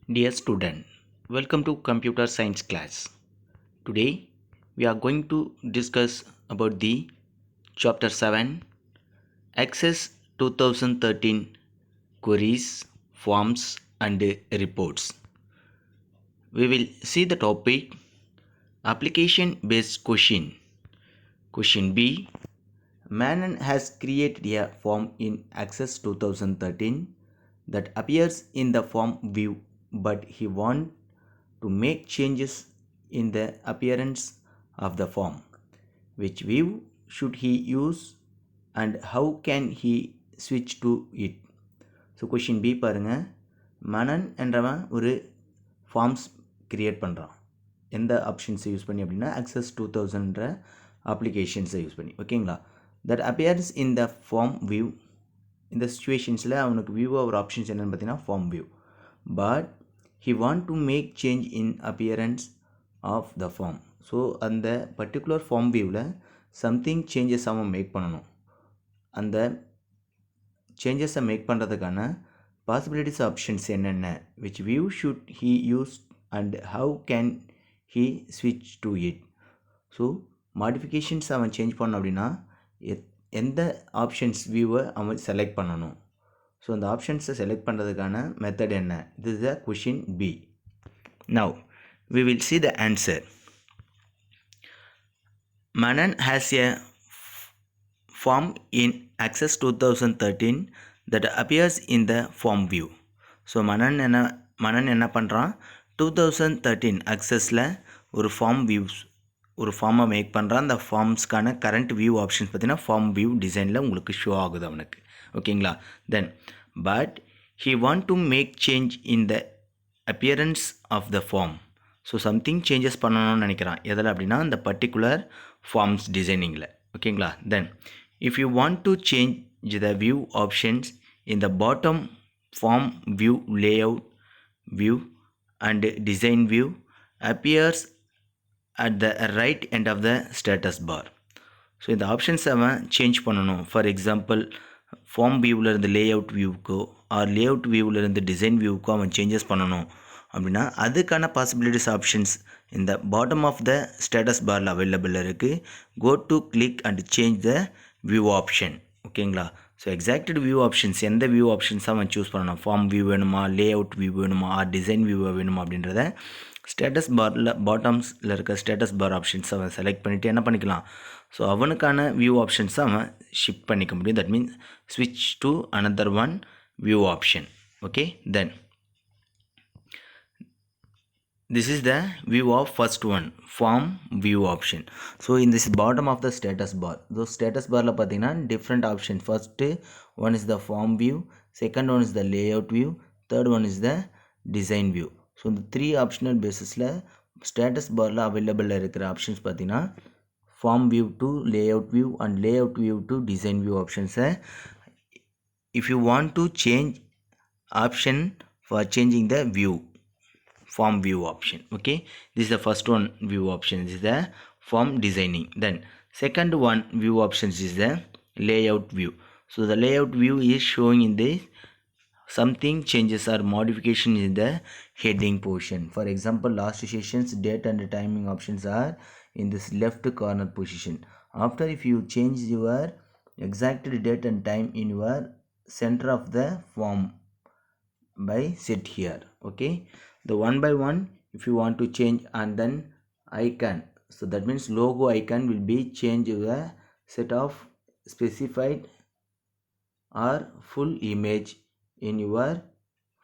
Dear student, welcome to computer science class. Today we are going to discuss about the chapter 7 Access 2013 queries, forms and reports. We will see the topic application based question. Question B. Manon has created a form in Access 2013 that appears in the form view, but he wants to make changes in the appearance of the form. Which view should he use and how can he switch to it? So question B பாருங்கள், மனன் என்றவன் ஒரு forms create பண்ணுறான். எந்த ஆப்ஷன்ஸை use பண்ணி அப்படின்னா access 2000ன்ற அப்ளிகேஷன்ஸை use பண்ணி, ஓகேங்களா. That appears in the form view. இந்த சுச்சுவேஷன்ஸில் அவனுக்கு வியூ ஒரு ஆப்ஷன்ஸ் என்னென்னு பார்த்தீங்கன்னா form view. But he want to make change in appearance of the form. So அந்த பர்டிகுலர் ஃபார்ம் வியூவில் சம்திங் சேஞ்சஸ் அவன் மேக் பண்ணணும். அந்த சேஞ்சஸை மேக் பண்ணுறதுக்கான பாசிபிலிட்டிஸ் ஆப்ஷன்ஸ் என்னென்ன, which view should he use and how can he ஸ்விட்ச் to it. So modifications அவன் சேஞ்ச் பண்ணணும் அப்படின்னா எந்த ஆப்ஷன்ஸ் வியூவை அவன் செலக்ட் பண்ணணும். ஸோ அந்த ஆப்ஷன்ஸை செலக்ட் பண்ணுறதுக்கான மெத்தட் என்ன, this is the question B. Now we will see the answer. Manan has a form in Access 2013 that appears in the form view. So Manan என்ன பண்ணுறான், 2013 அக்சஸில் ஒரு ஃபார்மை மேக் பண்ணுறான். அந்த ஃபார்ம்ஸ்க்கான கரண்ட் வியூ ஆப்ஷன்ஸ் பார்த்தீங்கன்னா ஃபார்ம் வியூ டிசைனில் உங்களுக்கு ஷோ ஆகுது அவனுக்கு, ஓகேங்களா. Then but he want to make change in the appearance of the form. So something changes பண்ணணும்னு நினைக்கிறான். எதில் அப்படின்னா அந்த பர்டிகுலர் ஃபார்ம்ஸ் டிசைனிங்கில், ஓகேங்களா. Then if you want to change the view options in the bottom form view, layout view and design view appears at the right end of the status bar. So இந்த options அவன் change பண்ணணும். For example form வியூவில் இருந்து layout வியூக்கோ R layout வியூவில் இருந்து design வியூக்கோ அவன் changes பண்ணணும் அப்படின்னா அதுக்கான பாசிபிலிட்டிஸ் ஆப்ஷன்ஸ் இந்த பாட்டம் ஆஃப் த ஸ்டேட்டஸ் பாரில் அவைலபிள் இருக்குது. Go to click and change the view option, ஓகேங்களா. ஸோ எக்ஸாக்டட் வியூ ஆப்ஷன்ஸ் எந்த வியூ ஆப்ஷன்ஸாக அவன் சூஸ் பண்ணணும், ஃபார்ம் வியூ வேணுமா, லேஅவுட் வியூ வேணுமா, ஆர் டிசைன் வியூ வேணுமா அப்படின்றத ஸ்டேட்டஸ் பாரில் பாட்டம்ஸில் இருக்க ஸ்டேட்டஸ் பார் ஆப்ஷன்ஸ் அவன் செலக்ட் பண்ணிவிட்டு என்ன பண்ணிக்கலாம், ஸோ அவனுக்கான வியூ ஆப்ஷன்ஸை அவன் ஷிஃப்ட் பண்ணிக்க முடியும். தட் மீன்ஸ் ஸ்விட்ச் to another one view option, okay. Then this is the view of first one, form view option. So in this bottom of the status bar, those status bar la pathina different options. First one is the form view, second one is the layout view, third one is the design view. So the three optional basis la status bar la available la irukra options pathina form view to layout view and layout view to design view options. If you want to change option for changing the view, form view option, okay, this is the first one view option, this is the form designing. Then second one view options is the layout view. So the layout view is showing in this something changes or modification in the heading portion. For example, last session's date and timing options are in this left corner position. After if you change your exact date and time in your center of the form by set here, okay. The one by one if you want to change, and then icon, so that means logo icon will be change the set of specified or full image in your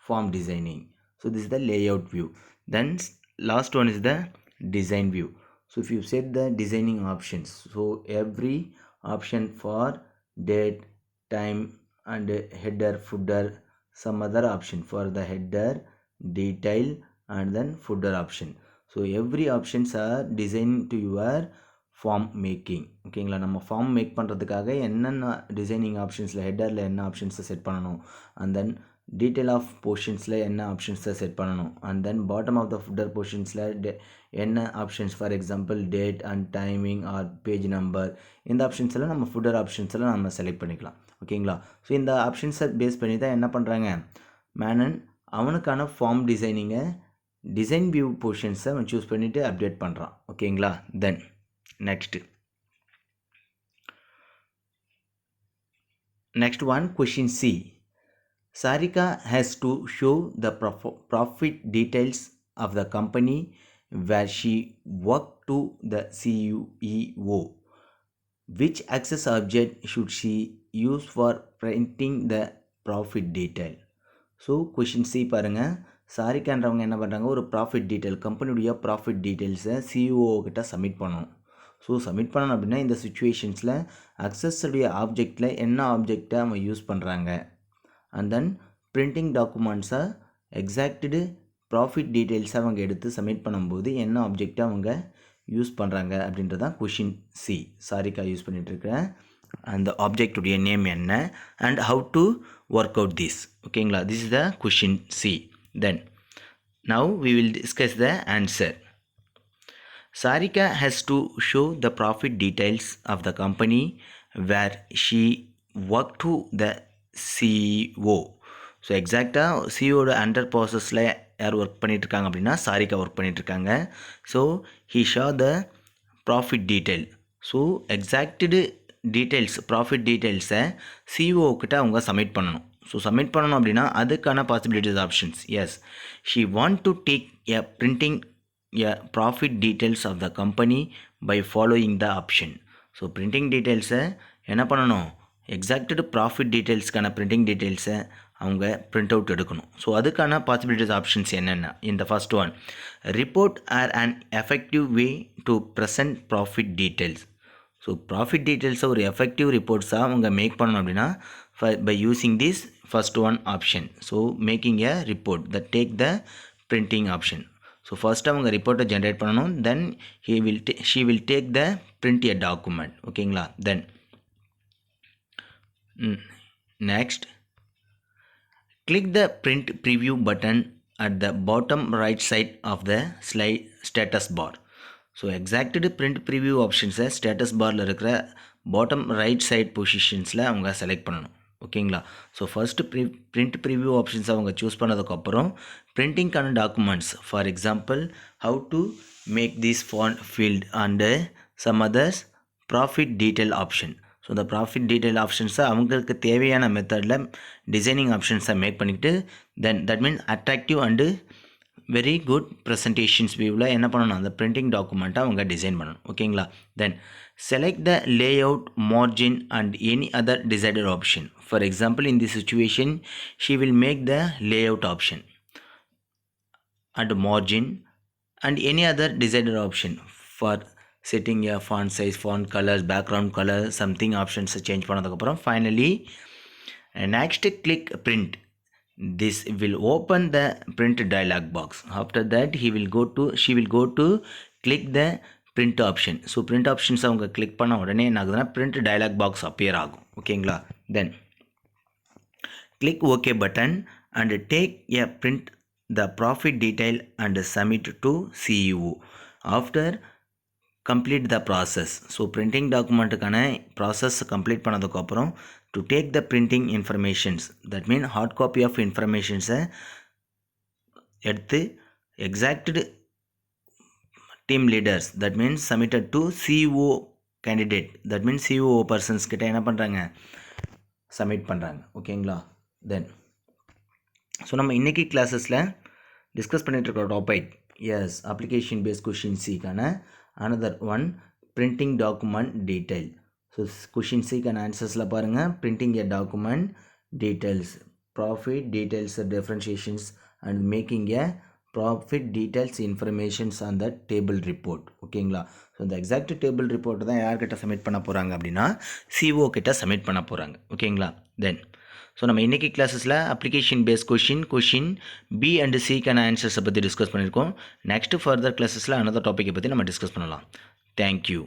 form designing. So this is the layout view. Then last one is the design view. So if you set the designing options, so every option for date, time and header, footer, some other option for the header, detail and then footer option. So every options are designed to your form making, ஓகேங்களா. நம்ம form make பண்ணுறதுக்காக என்னென்ன designing ஆப்ஷன்ஸில் ஹெட்டரில் என்ன ஆப்ஷன்ஸை set பண்ணணும், and then detail of போர்ஷன்ஸில் என்ன ஆப்ஷன்ஸை செட் பண்ணணும், and then bottom of the footer போர்ஷன்ஸில் என்ன options, for example date and timing or page number, இந்த ஆப்ஷன்ஸ் எல்லாம் நம்ம ஃபுட்டர் ஆப்ஷன்ஸ் எல்லாம் நம்ம செலக்ட் பண்ணிக்கலாம், ஓகேங்களா. ஸோ இந்த ஆப்ஷன்ஸை பேஸ் பண்ணி தான் என்ன பண்ணுறாங்க, மேனன் அவனுக்கான ஃபார்ம் டிசைனிங்கை டிசைன் வியூ பொசிஷன்ஸை அவன் சூஸ் பண்ணிவிட்டு அப்டேட் பண்ணுறான். ஓகேங்களா. தென் next one, question C. Sarika has to show the profit details of the company where she worked to the CEO. Which access object should she use for printing the profit detail? So question C பாருங்கள். சாரிக்கான்றவங்க என்ன பண்ணுறாங்க, ஒரு profit detail, கம்பெனியுடைய profit டீட்டெயில்ஸை CEO கிட்ட submit பண்ணணும். So submit பண்ணணும் அப்படின்னா இந்த சுச்சுவேஷன்ஸில் அக்சஸுடைய ஆப்ஜெக்டில் என்ன ஆப்ஜெக்டை அவங்க யூஸ் பண்ணுறாங்க, and then printing டாக்குமெண்ட்ஸை exact profit டீட்டெயில்ஸை அவங்க எடுத்து சப்மிட் பண்ணும்போது என்ன ஆப்ஜெக்டை அவங்க யூஸ் பண்ணுறாங்க அப்படின்றதான் கொஷின் சி. சாரிக்கா யூஸ் பண்ணிகிட்ருக்கிறேன். அந்த ஆப்ஜெக்டுடைய நேம் என்ன and how to work out this. ஓகேங்களா. This is the question C. Then now we will discuss the answer. Sarika has to show the profit details of the company where she worked to the CEO. So எக்ஸாக்டாக சிஇஓட under ப்ராசஸில் யார் work பண்ணிகிட்ருக்காங்க அப்படின்னா Sarika work பண்ணிகிட்ருக்காங்க. So he show the profit detail. So exact details, profit டீட்டெயில்ஸை CEO கிட்ட அவங்க submit பண்ணணும். ஸோ சப்மிட் பண்ணணும் அப்படின்னா அதுக்கான possibilities options. Yes, she want to take a printing profit details of the company by following the option. So printing டீட்டெயில்ஸை என்ன பண்ணணும், எக்ஸாக்டு ப்ராஃபிட் டீட்டெயில்ஸ்க்கான பிரிண்டிங் டீட்டெயில்ஸை அவங்க பிரிண்ட் அவுட் எடுக்கணும். ஸோ அதுக்கான பாசிபிலிட்டிஸ் ஆப்ஷன்ஸ் என்னென்ன, இந்த first one, report or an effective way to present profit details. So profit டீட்டெயில்ஸை ஒரு எஃபெக்டிவ் ரிப்போர்ட்ஸாக அவங்க மேக் பண்ணணும் அப்படின்னா by using this first one option. So making a report that take the printing option. So first அவங்க ரிப்போர்ட்டை generate பண்ணணும். Then she will take the print a document. ஓகேங்களா. Then next, click the print preview button at the bottom right side of the status bar. So exact print preview ஆப்ஷன்ஸை status பாரில் இருக்கிற bottom right side பொசிஷன்ஸில் அவங்க select பண்ணணும். ஓகேங்களா. So first print preview options அவங்க choose பண்ணதுக்கப்புறம் பிரிண்டிங்கான documents, for example how to make this font field and some others profit detail option. So இந்த ப்ராஃபிட் டீட்டெயில் ஆப்ஷன்ஸை அவங்களுக்கு தேவையான மெத்தடில் டிசைனிங் ஆப்ஷன்ஸை மேக் பண்ணிக்கிட்டு then that means attractive and very good presentations வியூவில் என்ன பண்ணணும், அந்த பிரிண்டிங் டாக்குமெண்ட்டை அவங்க டிசைன் பண்ணணும். ஓகேங்களா. தென் select the layout, margin and any other desired option. For example, in this situation she will make the layout option and margin and any other desired option for setting a font size, font colors, background color, something options change பண்ணதுக்கப்புறம் finally next click print. This will open the print dialog box. After that she will go to click the print option. So print options அவங்க click பண்ண உடனே என்ன ஆகுதுன்னா print dialog box appear ஆகும். ஓகேங்களா. Then click okay button and take a print the profit detail and submit to CEO. After complete the process. So printing டாக்குமெண்ட்டுக்கான process complete பண்ணதுக்கப்புறம் to take the printing informations, that mean hard copy of இன்ஃபர்மேஷன்ஸை எடுத்து exact team leaders, that means submitted to CEO candidate, that means CEO persons கிட்ட என்ன பண்ணுறாங்க, submit பண்ணுறாங்க. ஓகேங்களா. தென் so நம்ம இன்றைக்கி கிளாஸஸில் டிஸ்கஸ் பண்ணிகிட்ருக்க topic is application based question சிக்கான another one printing document detail. So question சிக்கான ஆன்சர்ஸில் பாருங்கள், printing a document details, profit details, differentiations and making a profit details informations on the table report. ஓகேங்களா. So இந்த exact table report தான் யார்கிட்ட submit பண்ண போகிறாங்க அப்படின்னா சிஓ கிட்ட சப்மிட் பண்ண போகிறாங்க. ஓகேங்களா. தென் ஸோ நம்ம இன்றைக்கி கிளாஸஸில் application base question B and சிக்கான ஆன்சர்ஸை பற்றி டிஸ்கஸ் பண்ணியிருக்கோம். நெக்ஸ்ட் ஃபர்தர் கிளாஸஸில் அனதர் டாப்பிக்கை பற்றி நம்ம டிஸ்கஸ் பண்ணலாம். தேங்க்யூ.